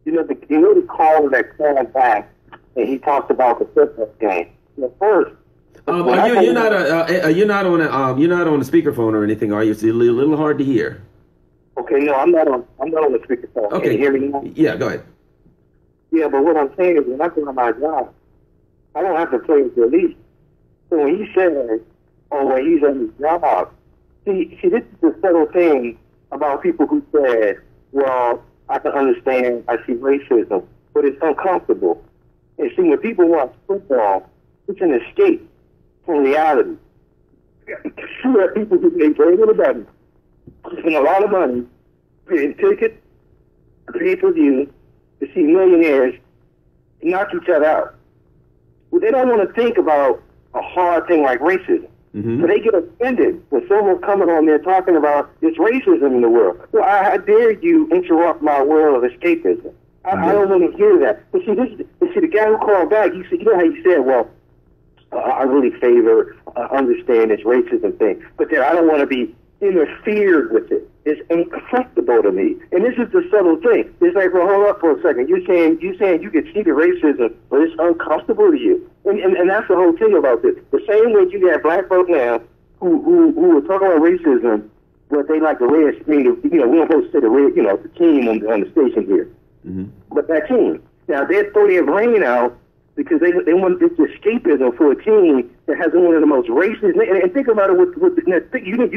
the caller that called back and he talked about the football game. First, you're not on a speakerphone or anything, are you? It's a little hard to hear. Okay, no, I'm not on the speakerphone. Okay. Can you hear me now? Yeah, go ahead. Yeah, but what I'm saying is when I go to my job, I don't have to play with the elite. So when he says, when he's on his job, see, this is the subtle thing about people who said, well, I can understand, I see racism, but it's uncomfortable. And see, when people watch football, it's an escape from reality. You have people who pay very little money, spend a lot of money, paying tickets, pay-per-view, to see millionaires knock each other out. Well, they don't want to think about a hard thing like racism. Mm-hmm. So they get offended when someone's coming on there talking about this racism in the world. Well, how dare you interrupt my world of escapism? I don't want to hear that. But see, the guy who called back, you know how he said, well, I really favor, understand this racism thing, but then I don't want to be interfered with it. It's uncomfortable to me. And this is the subtle thing. It's like, well, hold up for a second. You're saying you can see the racism, but it's uncomfortable to you. And that's the whole thing about this. The same way you got black folk now who are talking about racism, but they like the red screen. We don't supposed to say the red, the team on the station here. Mm-hmm. But that team. Now, they throw their brain out because they want this escapism for a team that has one of the most racist. And think about it you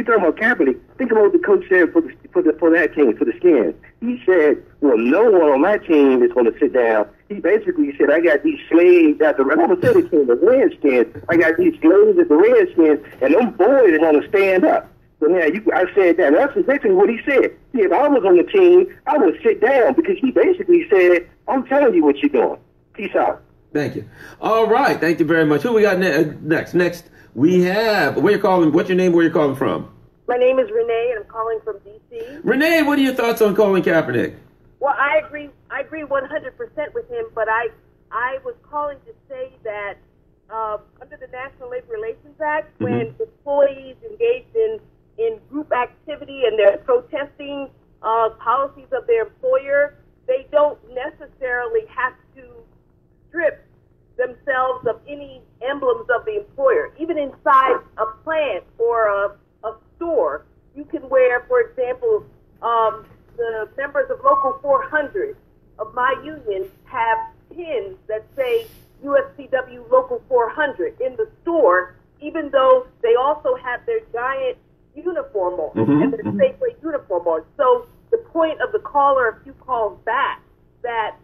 talking about Kaepernick. Think about what the coach said for that team, for the Skins. He said, well, no one on my team is going to sit down. He basically said, I got these slaves at the Redskins. I got these slaves at the Redskins, and them boys are going to stand up. So now I said that. That's exactly what he said. See, if I was on the team, I would sit down because he basically said, I'm telling you what you're doing. Peace out. Thank you. All right. Thank you very much. Who we got next? Next, we have, where you calling? What's your name? Where you calling from? My name is Renee, and I'm calling from D.C. Renee, what are your thoughts on Colin Kaepernick? Well, I agree 100% with him, but I was calling to say that under the National Labor Relations Act, Mm-hmm. when employees engaged in group activity and they're protesting policies of their employer, they don't necessarily have to strip themselves of any emblems of the employer. Even inside a plant or a store, you can wear, for example, the members of Local 400 of my union have pins that say UFCW Local 400 in the store, even though they also have their giant uniform on Mm-hmm. and their Safeway uniform on. So the point of the caller a few calls back, that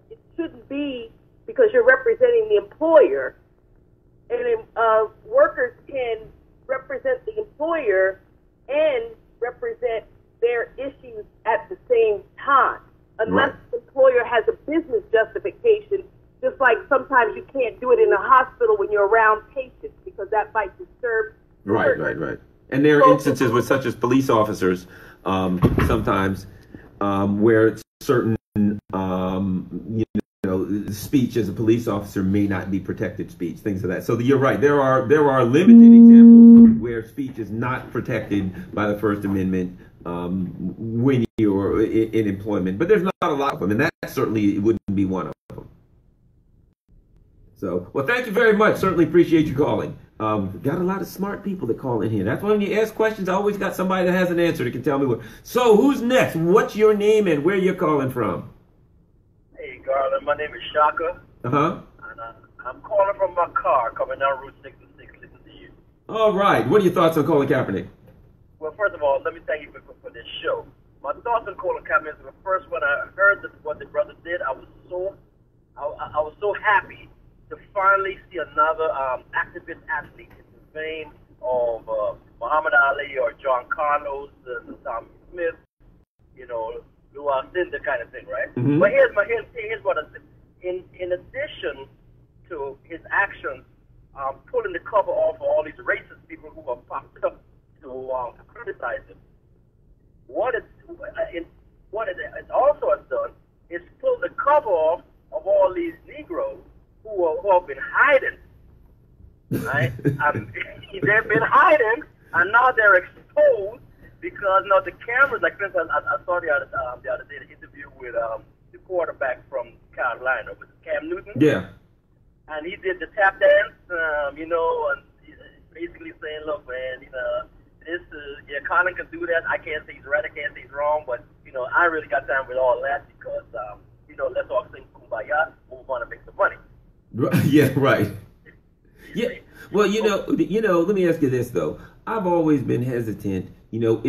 it shouldn't be because you're representing the employer, and workers can represent the employer and represent their issues at the same time, unless the employer has a business justification, just like sometimes you can't do it in a hospital when you're around patients because that might disturb. Right. And there are instances with such as police officers sometimes where certain speech as a police officer may not be protected speech, things of that. So you're right. There are limited examples where speech is not protected by the First Amendment when you're in employment. But there's not a lot of them, and that certainly wouldn't be one of them. So, well, thank you very much. Certainly appreciate you calling. Got a lot of smart people that call in here. That's why when you ask questions, I always got somebody that has an answer that can tell me what. So, who's next? What's your name and where you're calling from? Hey, Garland. My name is Shaka. Uh-huh. And I'm calling from my car coming down Route 66. Listen to you. All right. What are your thoughts on Colin Kaepernick? Well, first of all, let me thank you for this show. My thoughts on Colin Kaepernick is first when I heard what the brother did, I was so happy to finally see another activist athlete in the vein of Muhammad Ali or John Carlos, Tommy Smith, Louis Cinder kind of thing, right? Mm-hmm. But here's what I said. In addition to his actions, pulling the cover off of all these racist people who are popped up to criticize him, what it also has done is pull the cover off of all these Negroes who have been hiding, right? They've been hiding, and now they're exposed because now the cameras, like for instance, I saw the other day an interview with the quarterback from Carolina, was it Cam Newton? Yeah. And he did the tap dance, you know, and he's basically saying, look, man, you know, this yeah, Colin can do that. I can't say he's right, I can't say he's wrong, but, you know, I really got time with all that because, you know, let's all sing Kumbaya, move on and make some money. Yeah, right. Yeah. Well, you know, let me ask you this, though. I've always been hesitant. You know,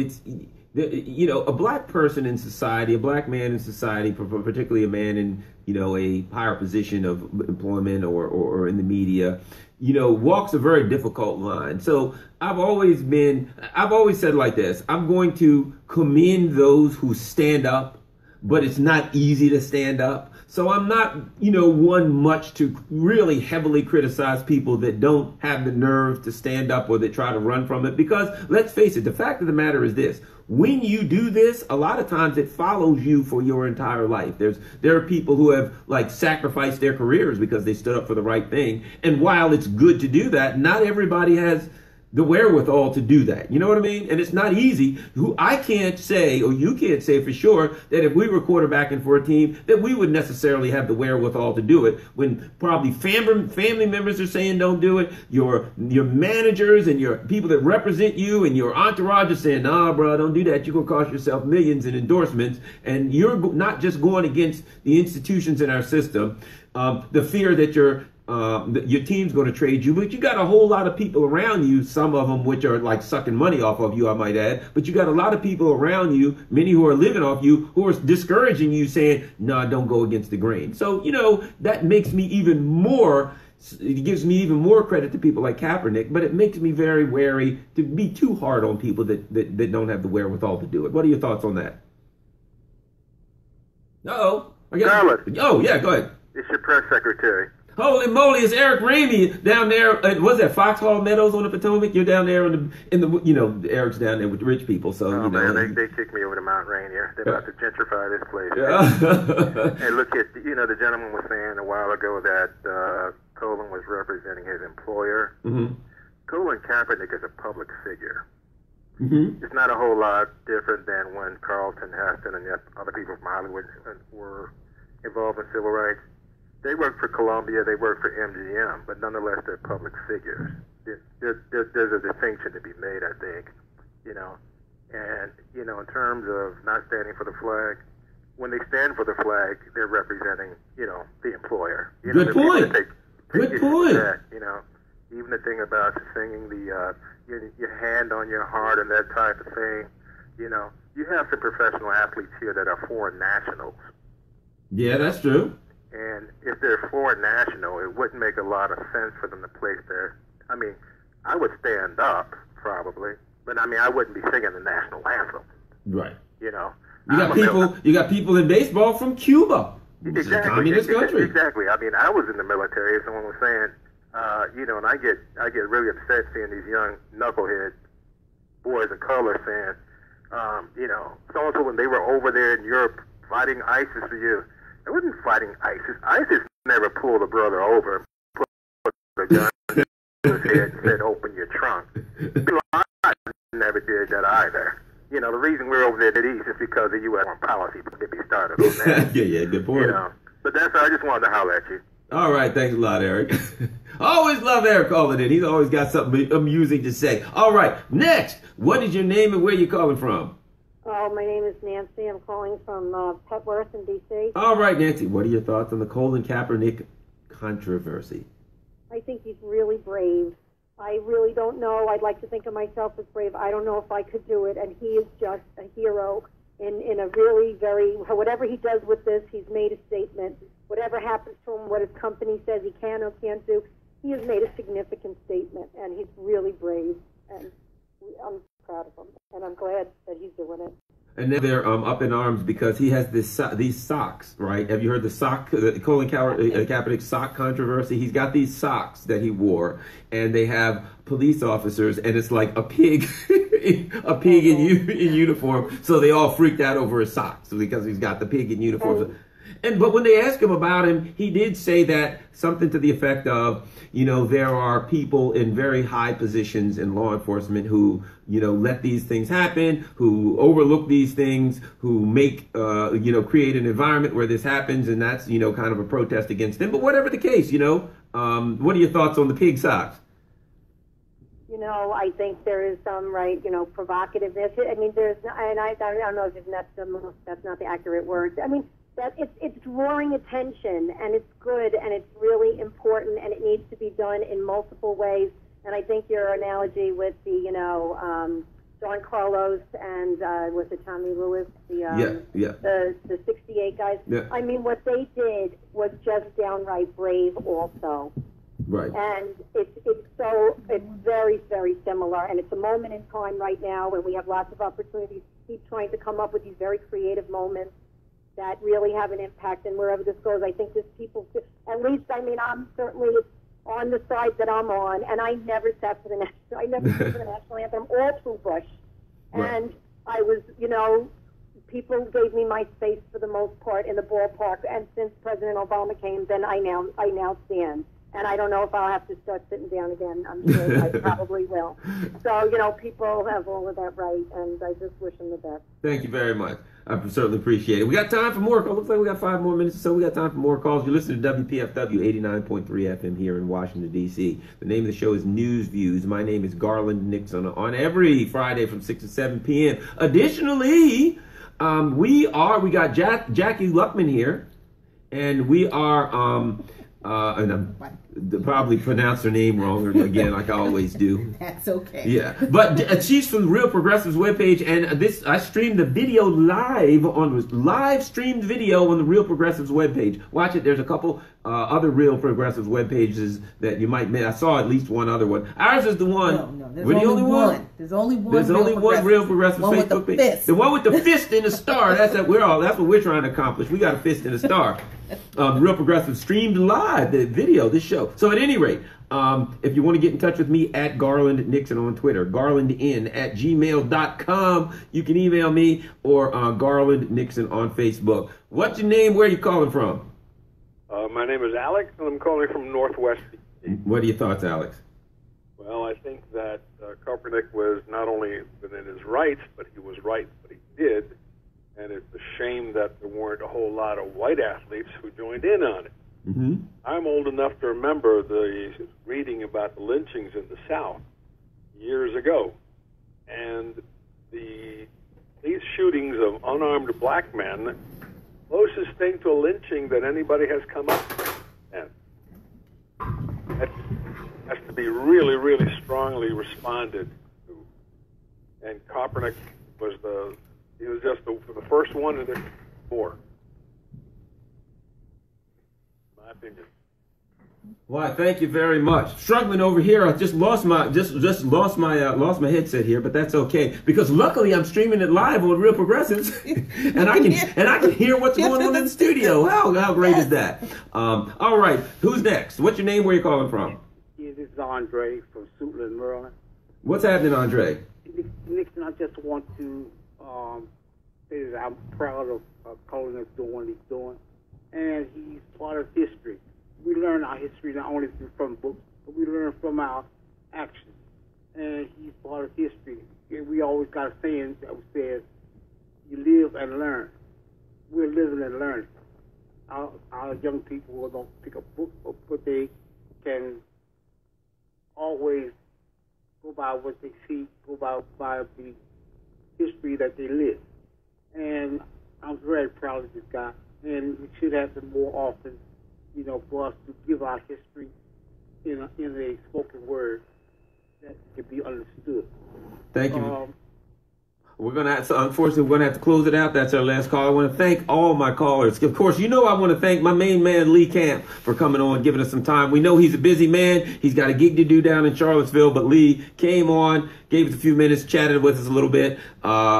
you know, a black person in society, a black man in society, particularly a man in, you know, a higher position of employment or in the media, you know, walks a very difficult line. So I've always said like this: I'm going to commend those who stand up, but it's not easy to stand up. So I'm not, you know, one much to really heavily criticize people that don't have the nerve to stand up or that try to run from it. Because let's face it, the fact of the matter is this: when you do this, a lot of times it follows you for your entire life. There are people who have like sacrificed their careers because they stood up for the right thing. And while it's good to do that, not everybody has the wherewithal to do that. You know what I mean? And it's not easy. I can't say, or you can't say for sure, that if we were quarterbacking for a team, that we would necessarily have the wherewithal to do it. When probably family members are saying don't do it, your managers and your people that represent you and your entourage are saying, nah, bro, don't do that. You're going to cost yourself millions in endorsements. And you're not just going against the institutions in our system, the fear that your team's going to trade you, but you got a whole lot of people around you, some of them which are like sucking money off of you, I might add, but you got a lot of people around you, many who are living off you, who are discouraging you, saying, no, don't go against the grain. So, you know, that makes me even more, it gives me even more credit to people like Kaepernick, but it makes me very wary to be too hard on people that don't have the wherewithal to do it. What are your thoughts on that? Uh-oh. Garland. Oh, yeah, go ahead. It's your press secretary. Holy moly, it's Eric Ramey down there. Was that Foxhall Meadows on the Potomac? You're down there in the you know, Eric's down there with the rich people. So, oh, you know. Man, they kicked me over to Mount Rainier. They're about to gentrify this place. Yeah. And look at, you know, the gentleman was saying a while ago that Colin was representing his employer. Mm-hmm. Colin Kaepernick is a public figure. Mm-hmm. It's not a whole lot different than when Carlton Heston and other people from Hollywood were involved in civil rights. They work for Columbia, they work for MGM, but nonetheless, they're public figures. There's a distinction to be made, I think, you know. And, you know, in terms of not standing for the flag, when they stand for the flag, they're representing, you know, the employer. You know, Good point. Good point. That, you know, even the thing about singing your hand on your heart and that type of thing, you know, you have some professional athletes here that are foreign nationals. Yeah, that's true. And if they're foreign national, it wouldn't make a lot of sense for them to place their, I mean, I would stand up, probably, but I mean, I wouldn't be singing the national anthem. Right. You know. You got people in baseball from Cuba. Exactly. A communist country. Exactly. I mean, I was in the military, someone was saying, you know, and I get really upset seeing these young knucklehead boys of color saying, you know, so-and-so when they were over there in Europe fighting ISIS for you. They wasn't fighting ISIS. ISIS never pulled a brother over and put a gun to his head and said, open your trunk. Bin Laden never did that either. You know, the reason we're over there at East is because of U.S. foreign policy, but get me started on that. Yeah, good point. You know, but that's all. I just wanted to holler at you. All right, thanks a lot, Eric. I always love Eric calling in. He's always got something amusing to say. All right, next, what is your name and where you calling from? Oh, my name is Nancy. I'm calling from Petworth in D.C. All right, Nancy, what are your thoughts on the Colin Kaepernick controversy? I think he's really brave. I really don't know. I'd like to think of myself as brave. I don't know if I could do it, and he is just a hero in a really very, whatever he does with this, he's made a statement. Whatever happens to him, what his company says he can or can't do, he has made a significant statement, and he's really brave, and I'm proud of him, and I'm glad that he's doing it. And then they're up in arms because he has these socks, right? Have you heard the Colin Kaepernick sock controversy? He's got these socks that he wore, and they have police officers, and it's like a pig, in uniform. So they all freaked out over his socks because he's got the pig in uniform. But when they asked him about him, he did say that something to the effect of, there are people in very high positions in law enforcement who, let these things happen, who overlook these things, who make, create an environment where this happens, and that's, kind of a protest against them. But whatever the case, what are your thoughts on the pig socks? I think there is some provocativeness. I mean, and I don't know if that's not the accurate word. I mean, that it's drawing attention, and it's good, and it's really important, and it needs to be done in multiple ways. And I think your analogy with the, John Carlos and with the Tommy Lewis, the 68 guys. Yeah. I mean, what they did was just downright brave, also. Right. And it's very, very similar, and it's a moment in time right now when we have lots of opportunities to keep trying to come up with these very creative moments that really have an impact. And wherever this goes, I think there's people, at least, I mean, I'm certainly on the side that I'm on, and I never sat for the national anthem all through Bush. Right. And I was, people gave me my space for the most part in the ballpark, and since President Obama came, then I now stand. And I don't know if I'll have to start sitting down again. I'm sure I probably will. So, people have all of that right, and I just wish them the best. Thank you very much. I certainly appreciate it. We got time for more calls. Looks like we got 5 more minutes or so. We got time for more calls. You're listening to WPFW 89.3 FM here in Washington, D.C. The name of the show is News Views. My name is Garland Nixon on every Friday from 6 to 7 p.m. Additionally, we got Jackie Luckman here, and we are... and I'm probably pronounced her name wrong again, like I always do. That's okay. Yeah, but she's from the Real Progressives webpage, and I streamed the video live streamed video on the Real Progressives webpage. Watch it. There's a couple other Real Progressives webpages that you might miss. I saw at least one other one. Ours is the one. No, there's only one. There's only one. There's only one Real Progressives Facebook page. The one with the fist and the star. That's what we're trying to accomplish. We got a fist and a star. Real Progressive streamed live the video, this show. So at any rate, if you want to get in touch with me at Garland Nixon on Twitter, garlandn@gmail.com. You can email me or Garland Nixon on Facebook. What's your name? Where are you calling from? My name is Alex, and I'm calling from Northwest. What are your thoughts, Alex? Well, I think that Kaepernick was not only within his rights, but he was right what he did. And it's a shame that there weren't a whole lot of white athletes who joined in on it. Mm-hmm. I'm old enough to remember reading about the lynchings in the South years ago. And these shootings of unarmed black men, closest thing to a lynching that anybody has come up with. And that has to be really, really strongly responded to. And Kaepernick was he was just the first one in the war. My opinion. Well, thank you very much. Struggling over here. I just lost my headset here, but that's okay because luckily I'm streaming it live on Real Progressives, and I can hear what's going on in the studio. How great is that? All right, who's next? What's your name? Where you calling from? Yeah, this is Andre from Suitland, Maryland. What's happening, Andre? Nixon, I just want to say that I'm proud of Colin is doing what he's doing, and he's part of history. We learn our history not only from books, but we learn from our actions. And he's part of history. And we always got a saying that says, you live and learn. We're living and learning. Our young people who don't pick a book, but they can always go by what they see, go by the history that they live. And I'm very proud of this guy. And we should have them more often, for us to give our history in a spoken word that can be understood. Thank you. Unfortunately, we're going to have to close it out. That's our last call. I want to thank all my callers. Of course, I want to thank my main man, Lee Camp, for coming on, giving us some time. We know he's a busy man. He's got a gig to do down in Charlottesville, but Lee came on, gave us a few minutes, chatted with us a little bit.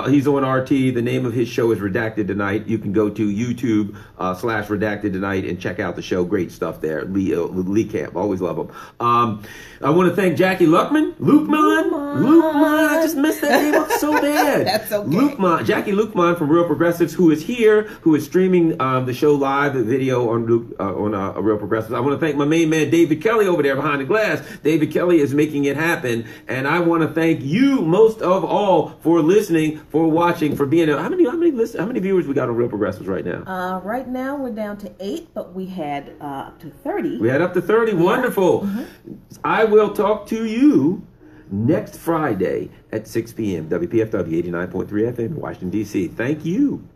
He's on RT. The name of his show is Redacted Tonight. You can go to YouTube /Redacted Tonight and check out the show. Great stuff there. Lee Camp. Always love him. I want to thank Jackie Luckman. I just messed that name up so bad. That's okay. Jackie Lukman from Real Progressives, who is here, who is streaming the show live, the video on Real Progressives. I want to thank my main man, David Kelly, over there behind the glass. David Kelly is making it happen. And I want to thank you most of all for listening, for watching, for being how many viewers we got on Real Progressives right now? Right now we're down to 8, but we had up to 30. We had up to 30. Yeah. Wonderful. I will talk to you next Friday at 6 p.m. WPFW 89.3 FM in Washington, D.C. Thank you.